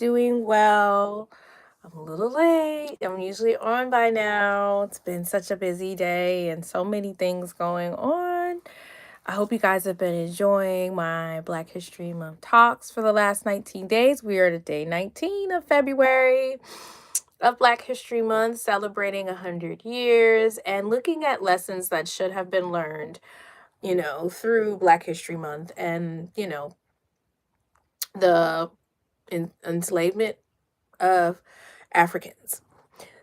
Doing well. I'm a little late. I'm usually on by now. It's been such a busy day and so many things going on. I hope you guys have been enjoying my Black History Month talks for the last 19 days. We are to day 19 of February of Black History Month, celebrating 100 years and looking at lessons that should have been learned, through Black History Month and, the enslavement of Africans.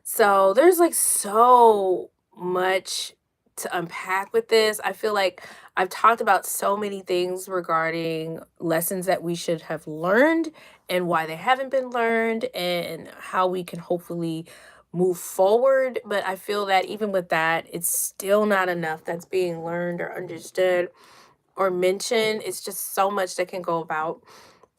So there's like so much to unpack with this. I feel like I've talked about so many things regarding lessons that we should have learned and why they haven't been learned and how we can hopefully move forward. But I feel that even with that, it's still not enough that's being learned or understood or mentioned. It's just so much that can go about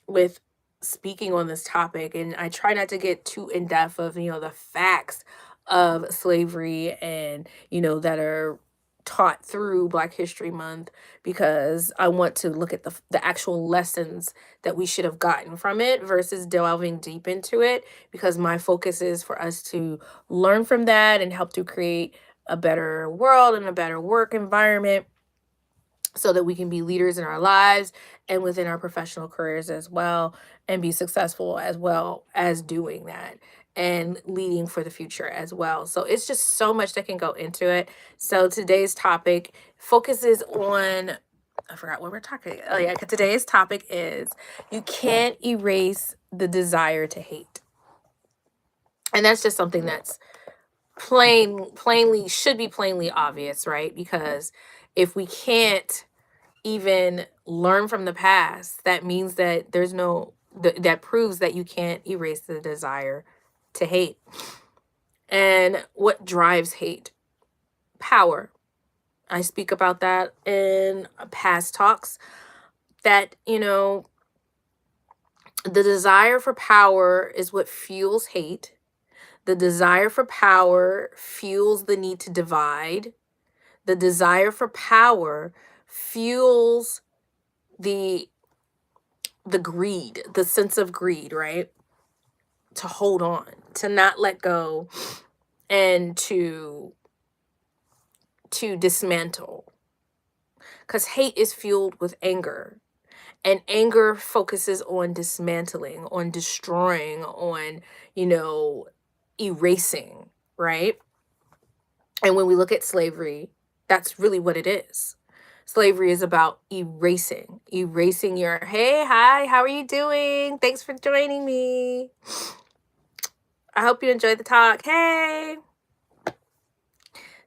with speaking on this topic, and I try not to get too in depth of the facts of slavery and that are taught through Black History Month, because I want to look at the actual lessons that we should have gotten from it versus delving deep into it, because my focus is for us to learn from that and help to create a better world and a better work environment so that we can be leaders in our lives and within our professional careers as well, and be successful as well as doing that and leading for the future as well. So it's just so much that can go into it. So today's topic focuses on, I forgot what we're talking. Oh yeah, today's topic is you can't erase the desire to hate. And that's just something that's plainly should be plainly obvious, right? Because if we can't even learn from the past, that means that there's no that proves that you can't erase the desire to hate. And what drives hate? Power. I speak about that in past talks, that the desire for power is what fuels hate. The desire for power fuels the need to divide. The desire for power fuels the greed, the sense of greed, right? To hold on, to not let go, and to dismantle. Because hate is fueled with anger. And anger focuses on dismantling, on destroying, on, erasing, right? And when we look at slavery, that's really what it is. Slavery is about erasing your, hey, hi, how are you doing? Thanks for joining me. I hope you enjoyed the talk. Hey,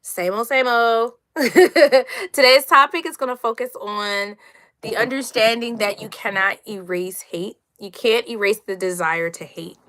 same old, same old. Today's topic is going to focus on the understanding that you cannot erase hate. You can't erase the desire to hate.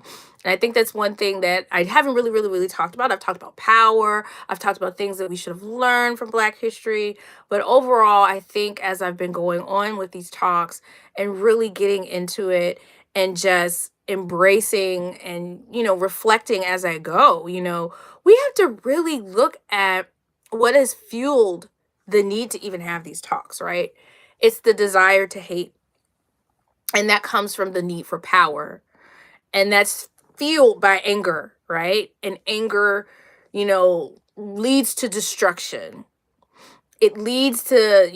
And I think that's one thing that I haven't really talked about. I've talked about power. I've talked about things that we should have learned from Black history. But overall, I think as I've been going on with these talks and really getting into it and just embracing and, reflecting as I go, we have to really look at what has fueled the need to even have these talks, right? It's the desire to hate. And that comes from the need for power. And that's fueled by anger, right? And anger, leads to destruction. It leads to,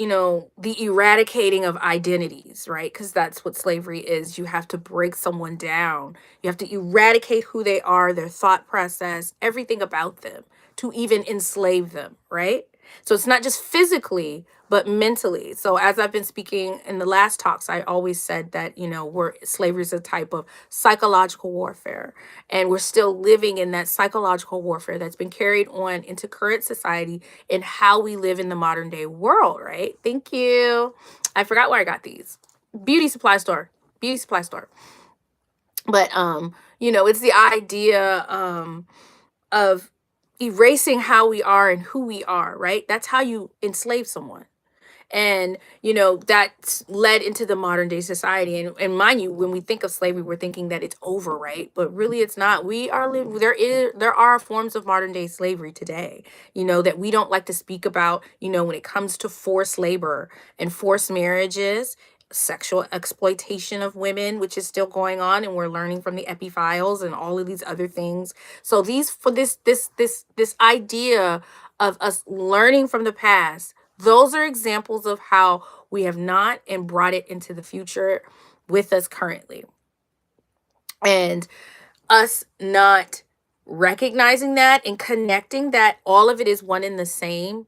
the eradicating of identities, right? Because that's what slavery is. You have to break someone down. You have to eradicate who they are, their thought process, everything about them to even enslave them, right? So it's not just physically, but mentally. So as I've been speaking in the last talks, I always said that, slavery is a type of psychological warfare. And we're still living in that psychological warfare that's been carried on into current society and how we live in the modern day world, right? Thank you. I forgot where I got these. Beauty supply store. Beauty supply store. But it's the idea of erasing how we are and who we are, right? That's how you enslave someone. And that's led into the modern day society. And mind you, when we think of slavery, we're thinking that it's over, right? But really it's not. We are living, there are forms of modern day slavery today, that we don't like to speak about, when it comes to forced labor and forced marriages sexual exploitation of women, which is still going on, and we're learning from the epiphiles and all of these other things. So these for this idea of us learning from the past, those are examples of how we have not and brought it into the future with us currently. And us not recognizing that and connecting that all of it is one and the same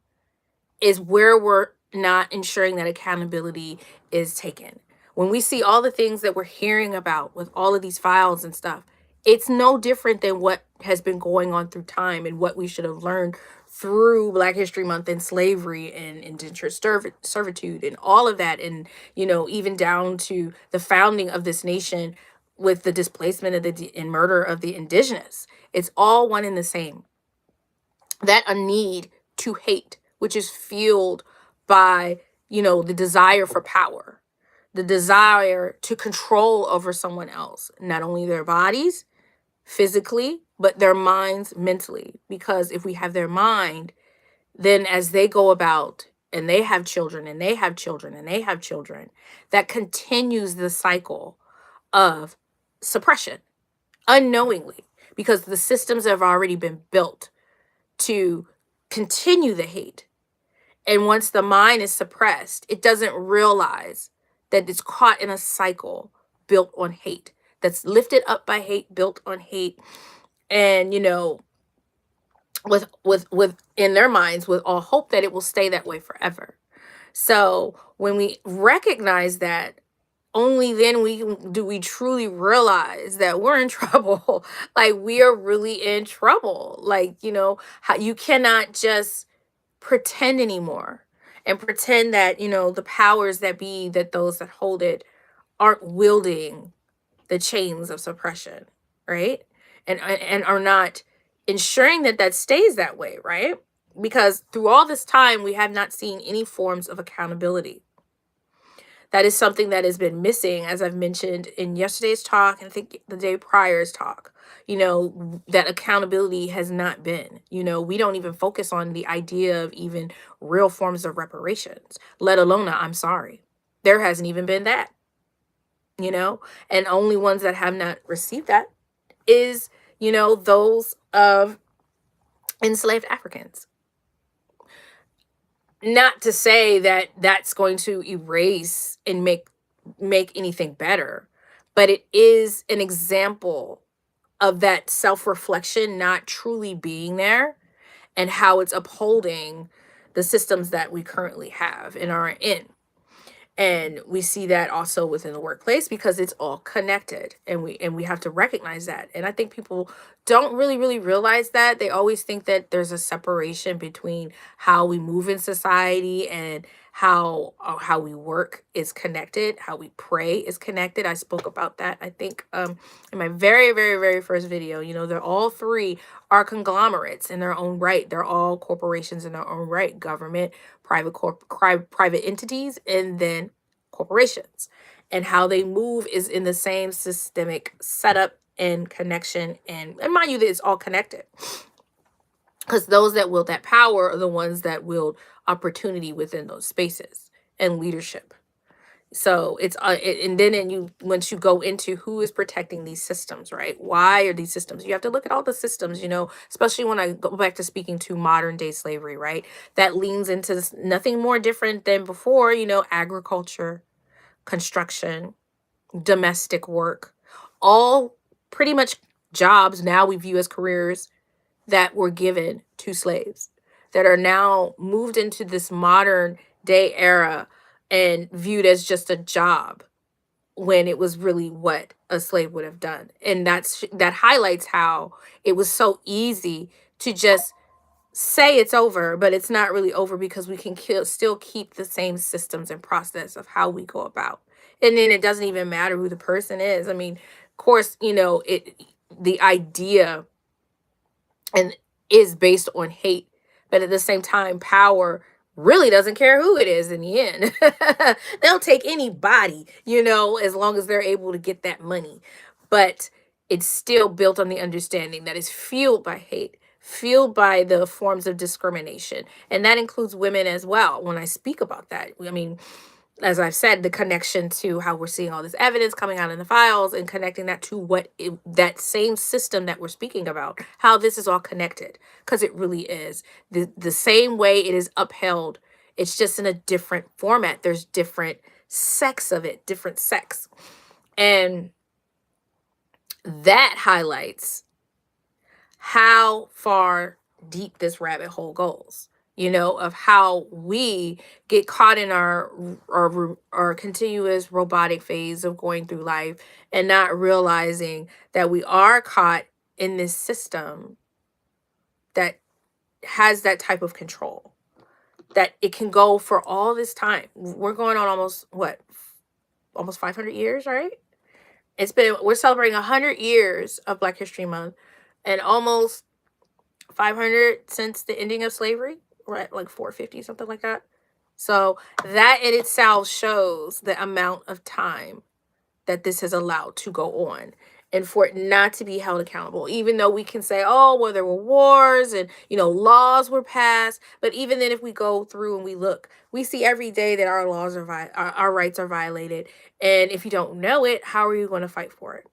is where we're not ensuring that accountability is taken. When we see all the things that we're hearing about with all of these files and stuff, it's no different than what has been going on through time and what we should have learned through Black History Month and slavery and indentured servitude and all of that. And, even down to the founding of this nation with the displacement of and murder of the indigenous. It's all one and the same. That a need to hate, which is fueled by, the desire for power, the desire to control over someone else, not only their bodies physically, but their minds mentally. Because if we have their mind, then as they go about and they have children and they have children and they have children, that continues the cycle of suppression unknowingly, because the systems have already been built to continue the hate. And once the mind is suppressed, it doesn't realize that it's caught in a cycle built on hate, that's lifted up by hate, built on hate, and with in their minds, with all hope that it will stay that way forever. So when we recognize that, only then do we truly realize that we're in trouble. Like, we are really in trouble. Like, how you cannot just pretend anymore and pretend that, the powers that be, that those that hold it aren't wielding the chains of suppression, right? And are not ensuring that that stays that way, right? Because through all this time, we have not seen any forms of accountability. That is something that has been missing, as I've mentioned in yesterday's talk, and I think the day prior's talk. That accountability has not been. We don't even focus on the idea of even real forms of reparations, let alone a I'm sorry. There hasn't even been that, and only ones that have not received that is, those of enslaved Africans. Not to say that that's going to erase and make anything better, but it is an example of that self-reflection not truly being there, and how it's upholding the systems that we currently have and are in. And we see that also within the workplace, because it's all connected, and we have to recognize that. And I think people don't really realize that. They always think that there's a separation between how we move in society and how we work is connected, how we pray is connected. I spoke about that, I think, in my very, very, very first video. They're all three are conglomerates in their own right. They're all corporations in their own right: government, private entities, and then corporations. And how they move is in the same systemic setup and connection, and mind you, that it's all connected, because those that wield that power are the ones that wield opportunity within those spaces and leadership. So it's once you go into who is protecting these systems, right? Why are these systems? You have to look at all the systems, especially when I go back to speaking to modern day slavery, right? That leans into nothing more different than before, agriculture, construction, domestic work, all pretty much jobs now we view as careers that were given to slaves, that are now moved into this modern day era and viewed as just a job, when it was really what a slave would have done. And that highlights how it was so easy to just say it's over, but it's not really over, because we can still keep the same systems and process of how we go about. And then it doesn't even matter who the person is. I mean, of course, the idea and is based on hate, but at the same time, power really doesn't care who it is in the end. They'll take anybody, as long as they're able to get that money. But it's still built on the understanding that is fueled by hate, fueled by the forms of discrimination. And that includes women as well. When I speak about that, I mean, as I've said, the connection to how we're seeing all this evidence coming out in the files and connecting that to that same system that we're speaking about, how this is all connected, because it really is. The same way it is upheld, it's just in a different format. There's different sects of it, different sects. And that highlights how far deep this rabbit hole goes, of how we get caught in our continuous robotic phase of going through life and not realizing that we are caught in this system that has that type of control, that it can go for all this time. We're going on almost 500 years, right? We're celebrating 100 years of Black History Month and almost 500 since the ending of slavery, right? Like 450, something like that. So that in itself shows the amount of time that this has allowed to go on, and for it not to be held accountable, even though we can say, oh, well, there were wars and, laws were passed. But even then, if we go through and we look, we see every day that our laws our rights are violated. And if you don't know it, how are you going to fight for it?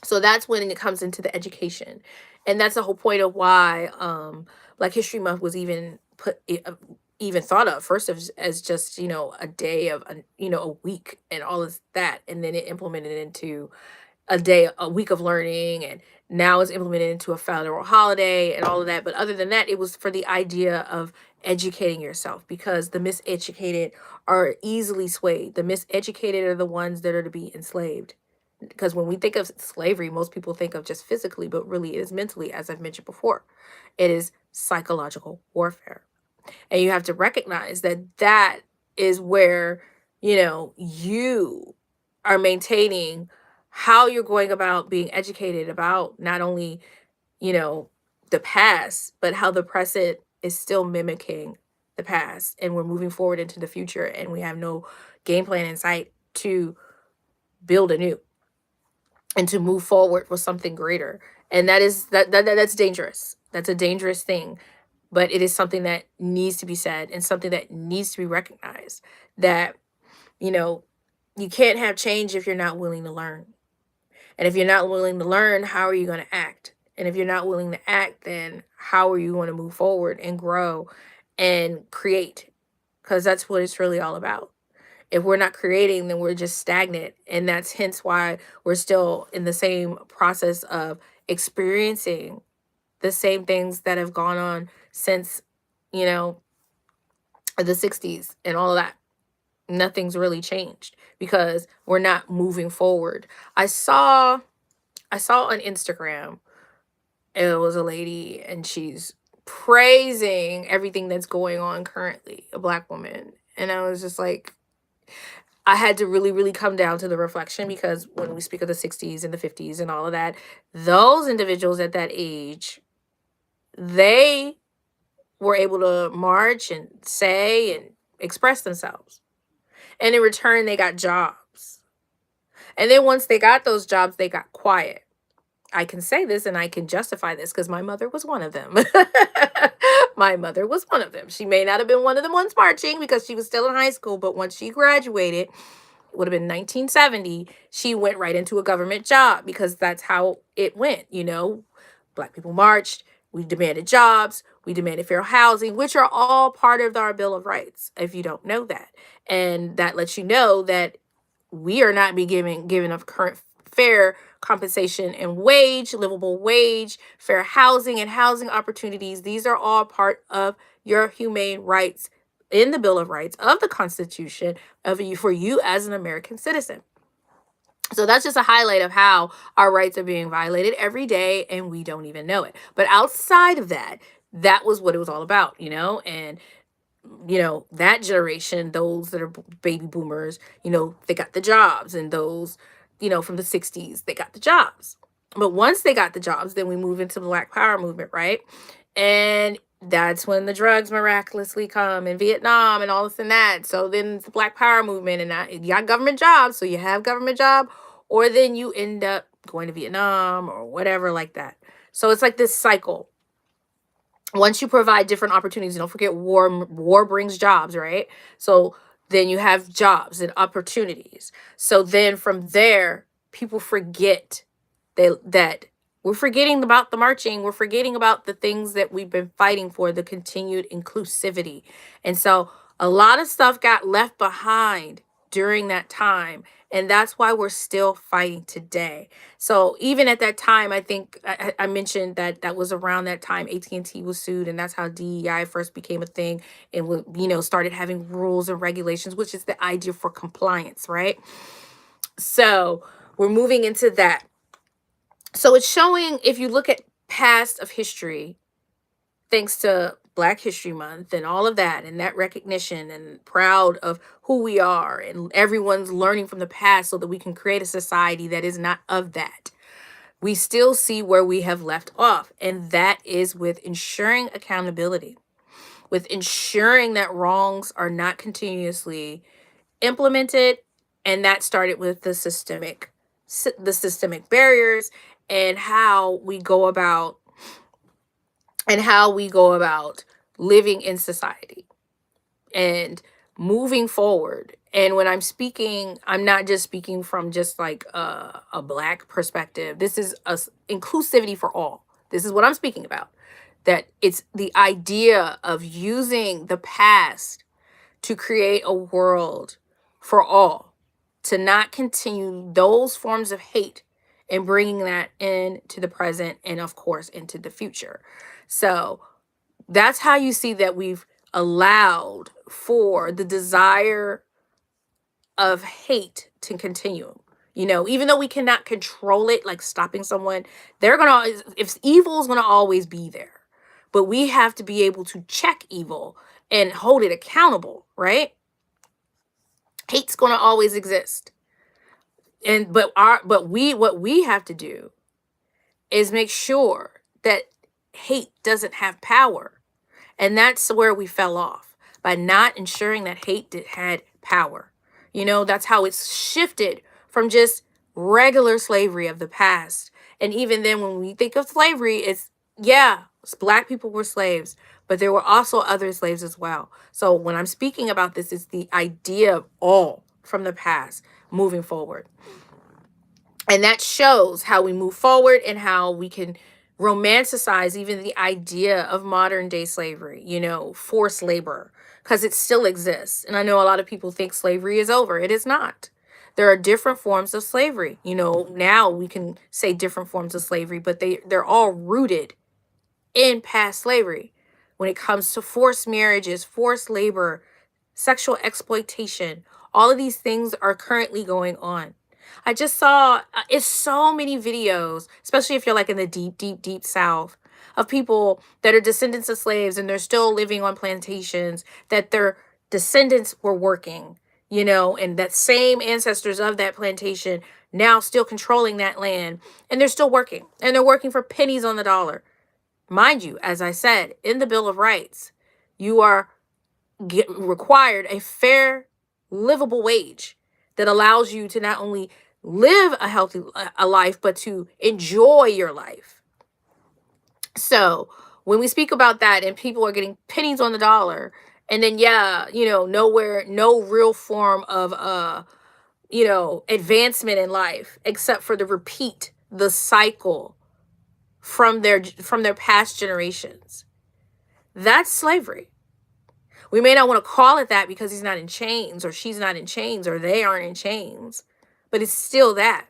So that's when it comes into the education. And that's the whole point of why Black History Month was even thought of first as just, a day of, a week and all of that. And then it implemented into a week of learning, and now it's implemented into a federal holiday and all of that. But other than that, it was for the idea of educating yourself, because the miseducated are easily swayed. The miseducated are the ones that are to be enslaved. Because when we think of slavery, most people think of just physically, but really it is mentally, as I've mentioned before. It is psychological warfare. And you have to recognize that is where, you are maintaining how you're going about being educated about not only, the past, but how the present is still mimicking the past. And we're moving forward into the future, and we have no game plan in sight to build anew and to move forward with something greater. And that's dangerous. That's a dangerous thing. But it is something that needs to be said and something that needs to be recognized, that, you can't have change if you're not willing to learn. And if you're not willing to learn, how are you going to act? And if you're not willing to act, then how are you going to move forward and grow and create? Because that's what it's really all about. If we're not creating, then we're just stagnant. And that's hence why we're still in the same process of experiencing the same things that have gone on since, the 60s and all of that. Nothing's really changed because we're not moving forward. I saw on Instagram, it was a lady and she's praising everything that's going on currently, a Black woman. And I was just like, I had to really, really come down to the reflection, because when we speak of the 60s and the 50s and all of that, those individuals at that age, they were able to march and say and express themselves. And in return, they got jobs. And then once they got those jobs, they got quiet. I can say this and I can justify this because my mother was one of them. My mother was one of them. She may not have been one of the ones marching because she was still in high school, but once she graduated, it would have been 1970, she went right into a government job, because that's how it went. Black people marched, we demanded jobs, we demanded fair housing, which are all part of our Bill of Rights, if you don't know that. And that lets you know that we are not being given a current fair compensation and wage, livable wage, fair housing and housing opportunities. These are all part of your humane rights in the Bill of Rights of the Constitution for you as an American citizen. So that's just a highlight of how our rights are being violated every day and we don't even know it. But outside of that, that was what it was all about, and that generation, those that are baby boomers, they got the jobs, and those, from the 60s, they got the jobs. But once they got the jobs, then we move into the Black Power movement, right? And that's when the drugs miraculously come in Vietnam and all this and that. So then the Black Power movement, and you got government jobs, so you have government job, or then you end up going to Vietnam or whatever like that. So it's like this cycle. Once you provide different opportunities, don't forget war brings jobs, right? So Then you have jobs and opportunities. So then from there, people forget that we're forgetting about the marching. We're forgetting about the things that we've been fighting for, the continued inclusivity. And so a lot of stuff got left behind during that time. And that's why we're still fighting today. So even at that time, I think I mentioned that that was around that time AT&T was sued, and that's how DEI first became a thing, and started having rules and regulations, which is the idea for compliance, right? So we're moving into that. So it's showing, if you look at past of history, thanks to Black History Month and all of that, and that recognition, and proud of who we are, and everyone's learning from the past so that we can create a society that is not of that. We still see where we have left off, and that is with ensuring accountability, with ensuring that wrongs are not continuously implemented, and that started with the systemic barriers, and how we go about living in society and moving forward. And when I'm speaking, I'm not just speaking from just like a Black perspective. This is inclusivity for all. This is what I'm speaking about. That it's the idea of using the past to create a world for all, to not continue those forms of hate, and bringing that into the present, and of course into the future. So that's how you see that we've allowed for the desire of hate to continue. Even though we cannot control it, like stopping someone, if evil is gonna always be there, but we have to be able to check evil and hold it accountable, right? Hate's gonna always exist, and what we have to do is make sure that hate doesn't have power. And that's where we fell off, by not ensuring that hate had power. That's how it's shifted from just regular slavery of the past. And even then, when we think of slavery, Black people were slaves, but there were also other slaves as well. So when I'm speaking about this, it's the idea of all from the past moving forward. And that shows how we move forward, and how we can romanticize even the idea of modern day slavery, forced labor, because it still exists. And I know a lot of people think slavery is over. It is not. There are different forms of slavery. Now we can say different forms of slavery, but they're all rooted in past slavery. When it comes to forced marriages, forced labor, sexual exploitation, all of these things are currently going on. I just saw it's so many videos, especially if you're like in the deep, deep, deep South, of people that are descendants of slaves, and they're still living on plantations that their descendants were working, and that same ancestors of that plantation now still controlling that land, and they're still working, and they're working for pennies on the dollar. Mind you, as I said, in the Bill of Rights, you are required a fair, livable wage that allows you to not only live a healthy life, but to enjoy your life. So when we speak about that, and people are getting pennies on the dollar, and then no real form of advancement in life, except for to repeat the cycle from their past generations. That's slavery. We may not want to call it that because he's not in chains, or she's not in chains, or they aren't in chains, but it's still that.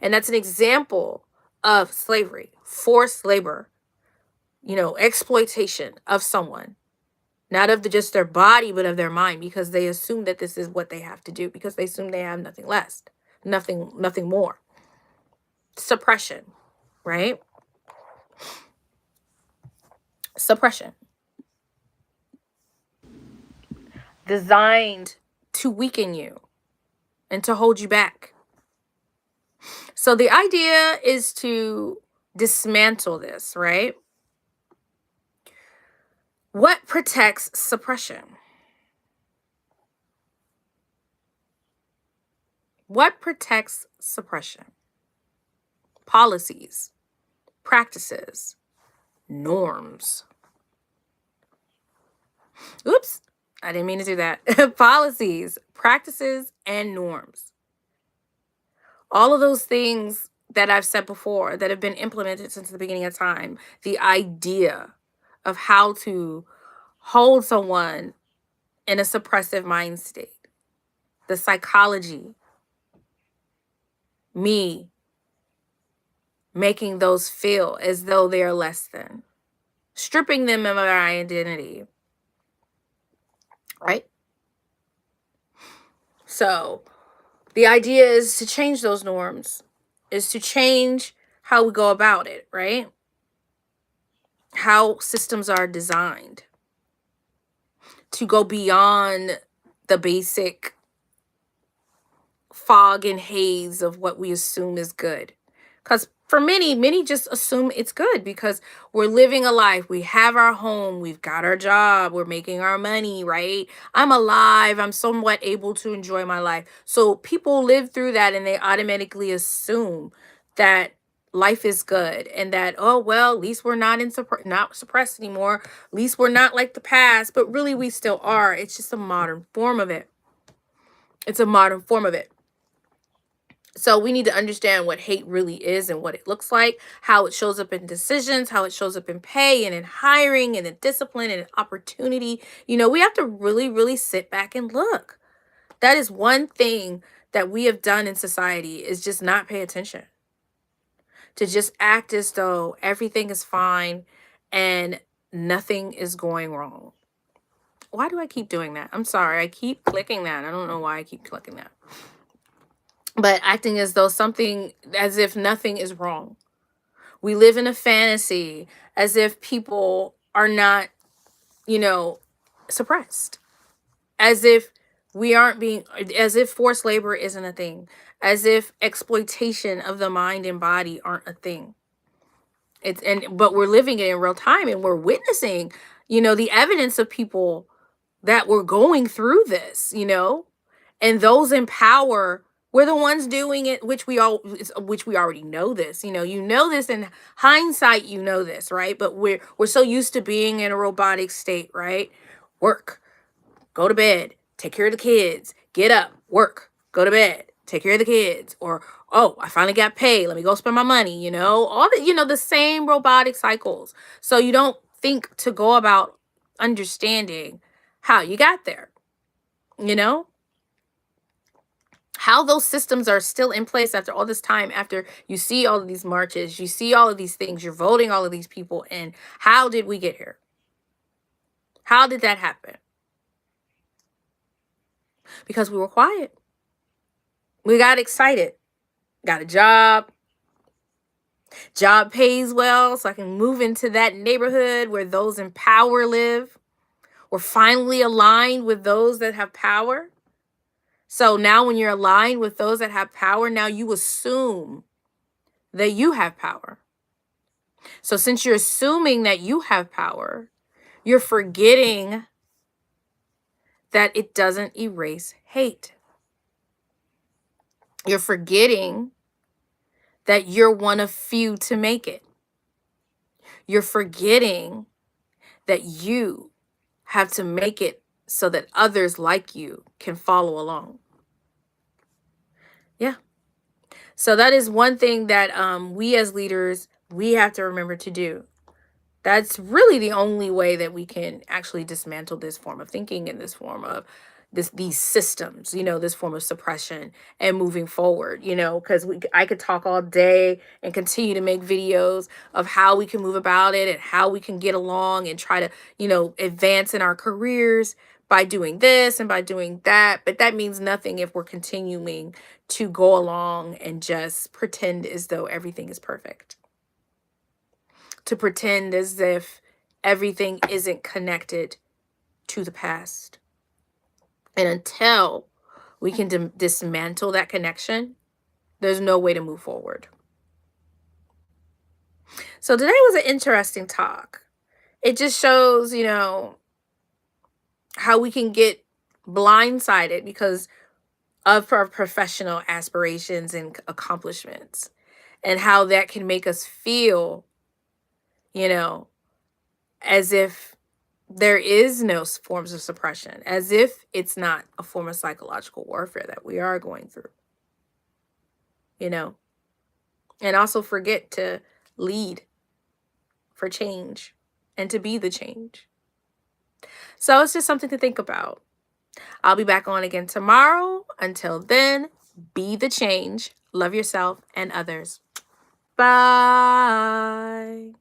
And that's an example of slavery, forced labor, exploitation of someone, not of just their body, but of their mind, because they assume that this is what they have to do, because they assume they have nothing less, nothing more. Suppression, right? Suppression. Designed to weaken you and to hold you back. So the idea is to dismantle this, right? What protects suppression? What protects suppression? Policies, practices, norms. Oops. I didn't mean to do that. Policies, practices, and norms. All of those things that I've said before that have been implemented since the beginning of time. The idea of how to hold someone in a suppressive mind state. The psychology. Me making those feel as though they are less than. Stripping them of their identity. Right? So the idea is to change those norms, is to change how we go about it, right? How systems are designed to go beyond the basic fog and haze of what we assume is good. Because for many just assume it's good because we're living a life. We have our home, we've got our job, we're making our money, right? I'm alive, I'm somewhat able to enjoy my life. So people live through that and they automatically assume that life is good and that, oh well, at least we're not not suppressed anymore, at least we're not like the past, but really we still are. It's just a modern form of it. It's a modern form of it. So we need to understand what hate really is and what it looks like, how it shows up in decisions, how it shows up in pay and in hiring and in discipline and in opportunity. We have to really, really sit back and look. That is one thing that we have done in society, is just not pay attention. To just act as though everything is fine and nothing is going wrong. Why do I keep doing that? I'm sorry. I keep clicking that. I don't know why I keep clicking that. But acting as though as if nothing is wrong. We live in a fantasy as if people are not, suppressed. As if as if forced labor isn't a thing. As if exploitation of the mind and body aren't a thing. But we're living it in real time and we're witnessing, the evidence of people that were going through this, and those in power, we're the ones doing it, which we already know this. This in hindsight, this, right? But we're so used to being in a robotic state, right? Work, go to bed, take care of the kids, get up, work, go to bed, take care of the kids, or oh, I finally got paid, let me go spend my money, all the same robotic cycles. So you don't think to go about understanding how you got there, how those systems are still in place after all this time, after you see all of these marches, you see all of these things, you're voting all of these people in. How did we get here? How did that happen? Because we were quiet. We got excited. Got a job. Job pays well, so I can move into that neighborhood where those in power live. We're finally aligned with those that have power. So now when you're aligned with those that have power, now you assume that you have power. So since you're assuming that you have power, you're forgetting that it doesn't erase hate. You're forgetting that you're one of few to make it. You're forgetting that you have to make it so that others like you can follow along. Yeah. So that is one thing that we as leaders, we have to remember to do. That's really the only way that we can actually dismantle this form of thinking and this form of these systems, this form of suppression and moving forward, because I could talk all day and continue to make videos of how we can move about it and how we can get along and try to, advance in our careers by doing this and by doing that. But that means nothing if we're continuing to go along and just pretend as though everything is perfect. To pretend as if everything isn't connected to the past. And until we can dismantle that connection, there's no way to move forward. So today was an interesting talk. It just shows, how we can get blindsided because of our professional aspirations and accomplishments, and how that can make us feel, as if there is no forms of suppression, as if it's not a form of psychological warfare that we are going through, you know? And also forget to lead for change and to be the change. So it's just something to think about. I'll be back on again tomorrow. Until then, be the change, love yourself and others. Bye.